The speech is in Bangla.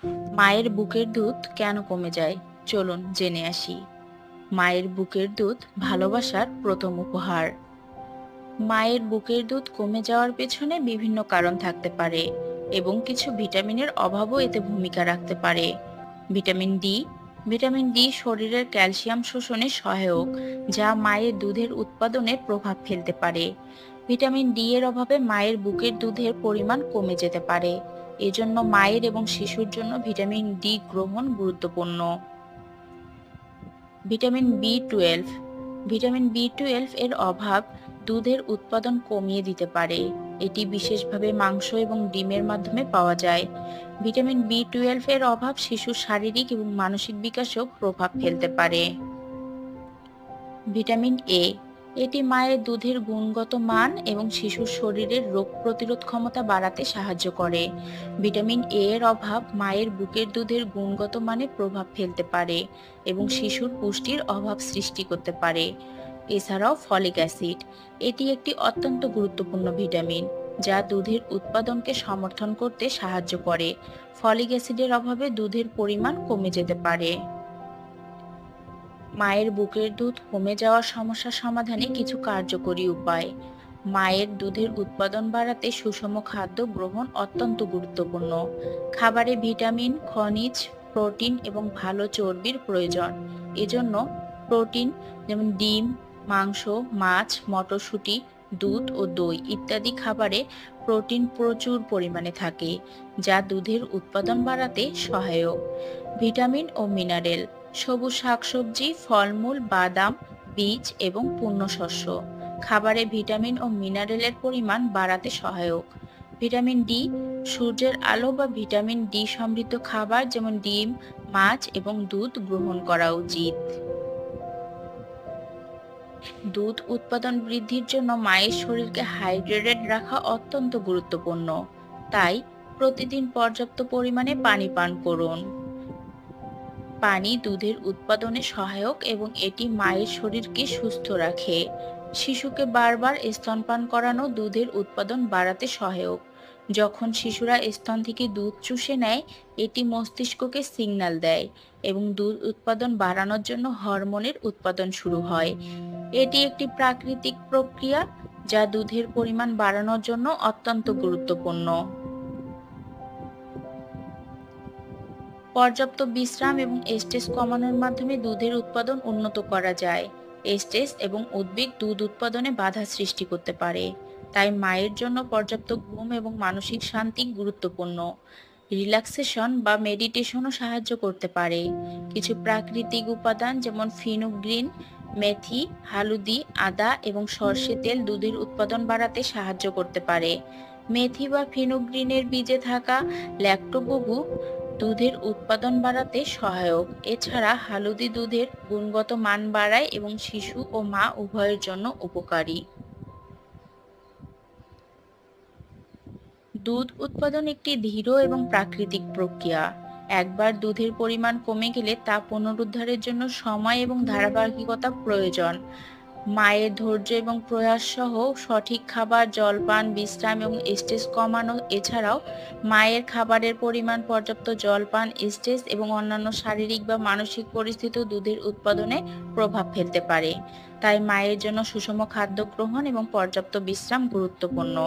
মায়ের বুকের দুধ কেন কমে যায়? চলুন জেনে আসি। মায়ের বুকের দুধ ভালোবাসার প্রথম উপহার। মায়ের বুকের দুধ কমে যাওয়ার পেছনে বিভিন্ন কারণ থাকতে পারে এবং কিছু ভিটামিনের অভাবও এতে ভূমিকা রাখতে পারে। Vitamin D. ভিটামিন ডি শরীরের ক্যালসিয়াম শোষণে সহায়ক, যা মায়ের দুধের উৎপাদনে প্রভাব ফেলতে পারে। ভিটামিন ডি এর অভাবে মায়ের বুকের দুধের পরিমাণ কমে যেতে পারে। এজন্য মায়ের এবং শিশুর জন্য ভিটামিন ডি গ্রহণ গুরুত্বপূর্ণ। Vitamin B 12। ভিটামিন বি 12 এর অভাব দুধের উৎপাদন কমিয়ে দিতে পারে। এটি বিশেষভাবে মাংস এবং ডিমের মাধ্যমে পাওয়া যায়। ভিটামিন বি 12 এর অভাব শিশুর শারীরিক এবং মানসিক বিকাশেও প্রভাব ফেলতে পারে। Vitamin A. এটি মায়ের দুধের গুণগত মান এবং শিশুর শরীরের রোগ প্রতিরোধ ক্ষমতা বাড়াতে সাহায্য করে। ভিটামিন এ এর অভাব মায়ের বুকের দুধের গুণগত মানে প্রভাব ফেলতে পারে এবং শিশুর পুষ্টির অভাব সৃষ্টি করতে পারে। এছাড়াও ফলিক অ্যাসিড। এটি একটি অত্যন্ত গুরুত্বপূর্ণ ভিটামিন, যা দুধের উৎপাদনকে সমর্থন করতে সাহায্য করে। ফলিক অ্যাসিডের অভাবে দুধের পরিমাণ কমে যেতে পারে। মায়ের বুকের দুধ কমে যাওয়ার সমস্যা সমাধানে কিছু কার্যকরী উপায়। মায়ের দুধের উৎপাদন বাড়াতে সুষম খাদ্য গ্রহণ অত্যন্ত গুরুত্বপূর্ণ। খাবারে ভিটামিন, খনিজ, প্রোটিন এবং ভালো চর্বির প্রয়োজন। এজন্য প্রোটিন যেমন ডিম, মাংস, মাছ, মটরশুঁটি, দুধ ও দই ইত্যাদি খাবারে প্রোটিন প্রচুর পরিমাণে থাকে, যা দুধের উৎপাদন বাড়াতে সহায়ক। ভিটামিন ও মিনারেল। সবুজ শাকসবজি, ফলমূল, বাদাম, বীজ এবং পূর্ণশস্য খাবারে ভিটামিন ও মিনারেলের পরিমাণ বাড়াতে সহায়ক। Vitamin D. সূর্যের আলো বা ভিটামিন ডি সমৃদ্ধ খাবার যেমন ডিম, মাছ এবং দুধ গ্রহণ করা উচিত। দুধ উৎপাদন বৃদ্ধির জন্য মায়ের শরীরকে হাইড্রেটেড রাখা অত্যন্ত গুরুত্বপূর্ণ। তাই প্রতিদিন পর্যাপ্ত পরিমাণে পানি পান করুন। পানি দুধের উৎপাদনে সহায়ক এবং এটি মায়ের শরীরকে সুস্থ রাখে। শিশুকে বারবার স্তনপান করানো দুধের উৎপাদন বাড়াতে সহায়ক। যখন শিশুরা স্তন থেকে দুধ চুষে নেয়, এটি মস্তিষ্ককে সিগন্যাল দেয় এবং দুধ উৎপাদন বাড়ানোর জন্য হরমোনের উৎপাদন শুরু হয়। এটি একটি প্রাকৃতিক প্রক্রিয়া, যা দুধের পরিমাণ বাড়ানোর জন্য অত্যন্ত গুরুত্বপূর্ণ। পর্যাপ্ত বিশ্রাম এবং স্ট্রেস কমানোর মাধ্যমে দুধের উৎপাদন উন্নত করা যায়। স্ট্রেস এবং উদ্বেগ দুধ উৎপাদনে বাধা সৃষ্টি করতে পারে। তাই মায়ের জন্য পর্যাপ্ত ঘুম এবং মানসিক শান্তি গুরুত্বপূর্ণ। রিল্যাক্সেশন বা মেডিটেশনও সাহায্য করতে পারে। কিছু প্রাকৃতিক উপাদান যেমন ফিনুগ্রিন, মেথি, হালুদি, আদা এবং সর্ষে তেল দুধের উৎপাদন বাড়াতে সাহায্য করতে পারে। মেথি বা ফিনুগ্রিনের বীজে থাকা ল্যাক্টোবুবু দুধের উৎপাদন বাড়াতে সহায়ক। এছাড়া হালুদি দুধের গুণগত মান বাড়ায় এবং শিশু ও মা উভয়ের জন্য উপকারী। দুধ উৎপাদন একটি ধীর এবং প্রাকৃতিক প্রক্রিয়া। একবার দুধের পরিমাণ কমে গেলে তা পুনরুদ্ধারের জন্য সময় এবং ধারাবাহিকতা প্রয়োজন। মায়ের ধৈর্য এবং প্রয়াস সহ সঠিক খাবার, জলপান, বিশ্রাম এবং স্ট্রেস কমানো, এছাড়াও মায়ের খাবারের পরিমাণ, পর্যাপ্ত জলপান, স্ট্রেস এবং অন্যান্য শারীরিক বা মানসিক পরিস্থিতিও দুধের উৎপাদনে প্রভাব ফেলতে পারে। তাই মায়ের জন্য সুষম খাদ্য গ্রহণ এবং পর্যাপ্ত বিশ্রাম গুরুত্বপূর্ণ।